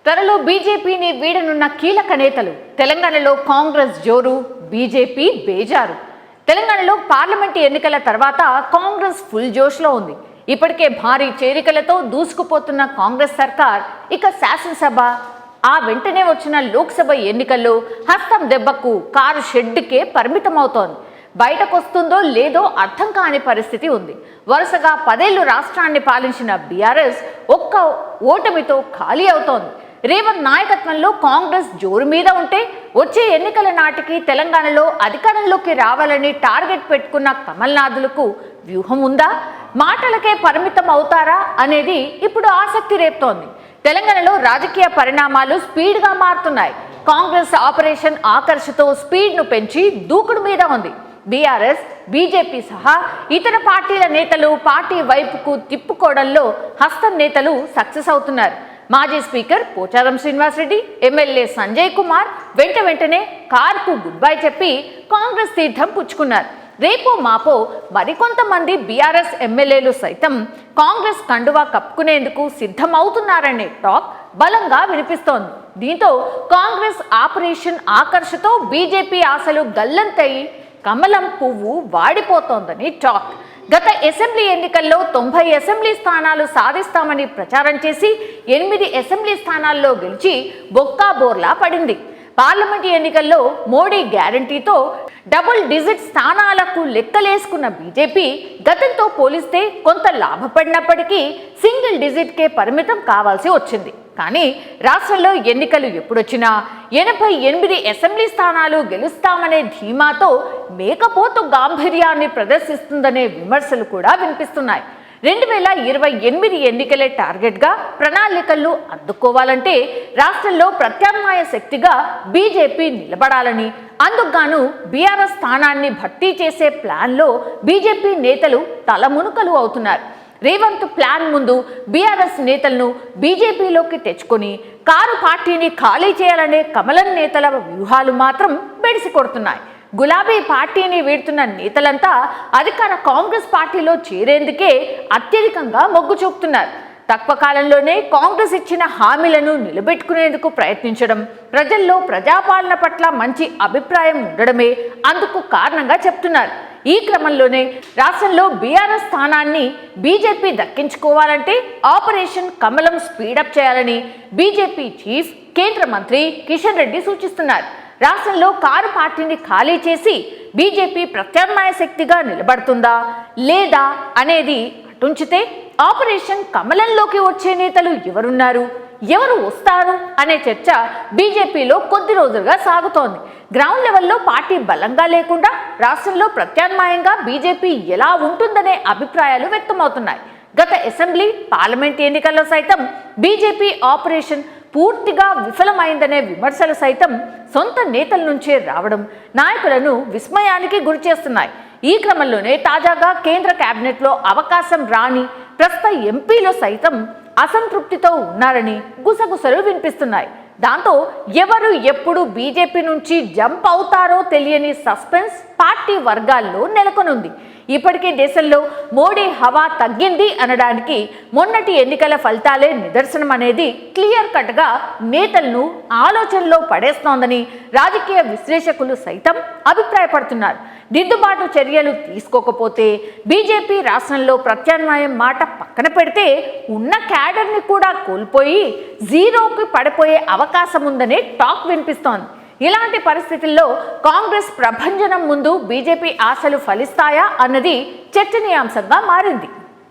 త్వరలో బీజేపీని వీడనున్న కీలక నేతలు. తెలంగాణలో కాంగ్రెస్ జోరు, బీజేపీ బేజారు. తెలంగాణలో పార్లమెంటు ఎన్నికల తర్వాత కాంగ్రెస్ ఫుల్ జోష్లో ఉంది. ఇప్పటికే భారీ చేరికలతో దూసుకుపోతున్న కాంగ్రెస్ సర్కార్ ఇక శాసనసభ, ఆ వెంటనే వచ్చిన లోక్సభ ఎన్నికల్లో హస్తం దెబ్బకు కారు షెడ్డుకే పరిమితమవుతోంది. బయటకొస్తుందో లేదో అర్థం కాని పరిస్థితి ఉంది. వరుసగా 10 ఏళ్లు రాష్ట్రాన్ని పాలించిన బీఆర్ఎస్ ఒక్క ఓటమితో ఖాళీ అవుతోంది. రేవంత్ నాయకత్వంలో కాంగ్రెస్ జోరు మీద ఉంటే వచ్చే ఎన్నికల నాటికి తెలంగాణలో అధికారంలోకి రావాలని టార్గెట్ పెట్టుకున్న కమల్నాథులకు వ్యూహం ఉందా? మాటలకే పరిమితం అవుతారా అనేది ఇప్పుడు ఆసక్తి రేపుతోంది. తెలంగాణలో రాజకీయ పరిణామాలు స్పీడ్గా మారుతున్నాయి. కాంగ్రెస్ ఆపరేషన్ ఆకర్షతో స్పీడ్ను పెంచి దూకుడు మీద ఉంది. బీఆర్ఎస్, బీజేపీ సహా ఇతర పార్టీల నేతలు పార్టీ వైపుకు తిప్పుకోవడంలో హస్తం నేతలు సక్సెస్ అవుతున్నారు. మాజీ స్పీకర్ పోచారం శ్రీనివాసరెడ్డి, ఎమ్మెల్యే సంజయ్ కుమార్ వెంటనే కార్కు గుడ్ బై చెప్పి కాంగ్రెస్ తీర్థం పుచ్చుకున్నారు. రేపో మాపో మరికొంతమంది బీఆర్ఎస్ ఎమ్మెల్యేలు సైతం కాంగ్రెస్ కండువా కప్పుకునేందుకు సిద్ధమవుతున్నారనే టాక్ బలంగా వినిపిస్తోంది. దీంతో కాంగ్రెస్ ఆపరేషన్ ఆకర్షతో బీజేపీ ఆశలు గల్లంతయి కమలం పువ్వు వాడిపోతోందని టాక్. గత అసెంబ్లీ ఎన్నికల్లో 90 అసెంబ్లీ స్థానాలు సాధిస్తామని ప్రచారం చేసి 8 అసెంబ్లీ స్థానాల్లో గెలిచి బొక్కాబోర్లా పడింది. పార్లమెంటు ఎన్నికల్లో మోడీ గ్యారంటీతో డబుల్ డిజిట్ స్థానాలకు లెక్కలేసుకున్న బీజేపీ గతంతో పోలిస్తే కొంత లాభపడినప్పటికీ సింగిల్ డిజిట్కే పరిమితం కావాల్సి వచ్చింది. కానీ రాష్ట్రంలో ఎన్నికలు ఎప్పుడొచ్చినా 88 అసెంబ్లీ స్థానాలు గెలుస్తామనే ధీమాతో మేకపోతు గాంభీర్యాన్ని ప్రదర్శిస్తుందనే విమర్శలు కూడా వినిపిస్తున్నాయి. 2028 ఎన్నికలే టార్గెట్గా ప్రణాళికలు అందుకోవాలంటే రాష్ట్రంలో ప్రత్యామ్నాయ శక్తిగా బీజేపీ నిలబడాలని, అందుకుగాను బీఆర్ఎస్ స్థానాన్ని భర్తీ చేసే ప్లాన్లో బీజేపీ నేతలు తలమునుకలు అవుతున్నారు. రేవంత్ ప్లాన్ ముందు బీఆర్ఎస్ నేతలను బీజేపీలోకి తెచ్చుకొని కారు పార్టీని ఖాళీ చేయాలనే కమలం నేతల వ్యూహాలు మాత్రం బెడిసి కొడుతున్నాయి. గులాబీ పార్టీని వీడుతున్న నేతలంతా అధికార కాంగ్రెస్ పార్టీలో చేరేందుకే అత్యధికంగా మొగ్గు చూపుతున్నారు. తక్కువ కాలంలోనే కాంగ్రెస్ ఇచ్చిన హామీలను నిలబెట్టుకునేందుకు ప్రయత్నించడం, ప్రజల్లో ప్రజాపాలన పట్ల మంచి అభిప్రాయం ఉండడమే అందుకు కారణంగా చెప్తున్నారు. ఈ క్రమంలోనే రాష్ట్రంలో బీఆర్ఎస్ స్థానాన్ని బీజేపీ దక్కించుకోవాలంటే ఆపరేషన్ కమలం స్పీడప్ చేయాలని బీజేపీ చీఫ్, కేంద్ర మంత్రి కిషన్ రెడ్డి సూచిస్తున్నారు. రాష్ట్రంలో కారు పార్టీని ఖాళీ చేసి బీజేపీ ప్రత్యామ్నాయ శక్తిగా నిలబడుతుందా లేదా అనేది అటుంచితే ఆపరేషన్ కమలంలోకి వచ్చే నేతలు ఎవరున్నారు, ఎవరు వస్తారు అనే చర్చ బీజేపీలో కొద్ది రోజులుగా సాగుతోంది. గ్రౌండ్ లెవెల్లో పార్టీ బలంగా లేకుండా రాష్ట్రంలో ప్రత్యామ్నాయంగా బీజేపీ ఎలా ఉంటుందనే అభిప్రాయాలు వ్యక్తమవుతున్నాయి. గత అసెంబ్లీ, పార్లమెంట్ ఎన్నికల్లో సైతం బీజేపీ ఆపరేషన్ పూర్తిగా విఫలమైందనే విమర్శలు సైతం సొంత నేతల నుంచే రావడం నాయకులను విస్మయానికి గురిచేస్తున్నాయి. ఈ క్రమంలోనే తాజాగా కేంద్ర కేబినెట్లో అవకాశం రాని ప్రస్తుత ఎంపీలు సైతం అసంతృప్తితో ఉన్నారని గుసగుసలు వినిపిస్తున్నాయి. దాంతో ఎవరు ఎప్పుడు బీజేపీ నుంచి జంప్ అవుతారో తెలియని సస్పెన్స్ పార్టీ వర్గాల్లో నెలకొనుంది. ఇప్పటికే దేశంలో మోడీ హవా తగ్గింది అనడానికి మొన్నటి ఎన్నికల ఫలితాలే నిదర్శనం అనేది క్లియర్ కట్గా నేతలను ఆలోచనలో పడేస్తోందని రాజకీయ విశ్లేషకులు సైతం అభిప్రాయపడుతున్నారు. దిద్దుబాటు చర్యలు తీసుకోకపోతే బీజేపీ రాష్ట్రంలో ప్రత్యామ్నాయం మాట పక్కన పెడితే ఉన్న క్యాడర్ని కూడా కోల్పోయి జీరోకి పడిపోయే అవకాశం ఉందనే టాక్ వినిపిస్తోంది. ఇలాంటి పరిస్థితుల్లో కాంగ్రెస్ ప్రభంజనం ముందు బీజేపీ ఆశలు ఫలిస్తాయా అన్నది చర్చనీయాంశంగా మారింది.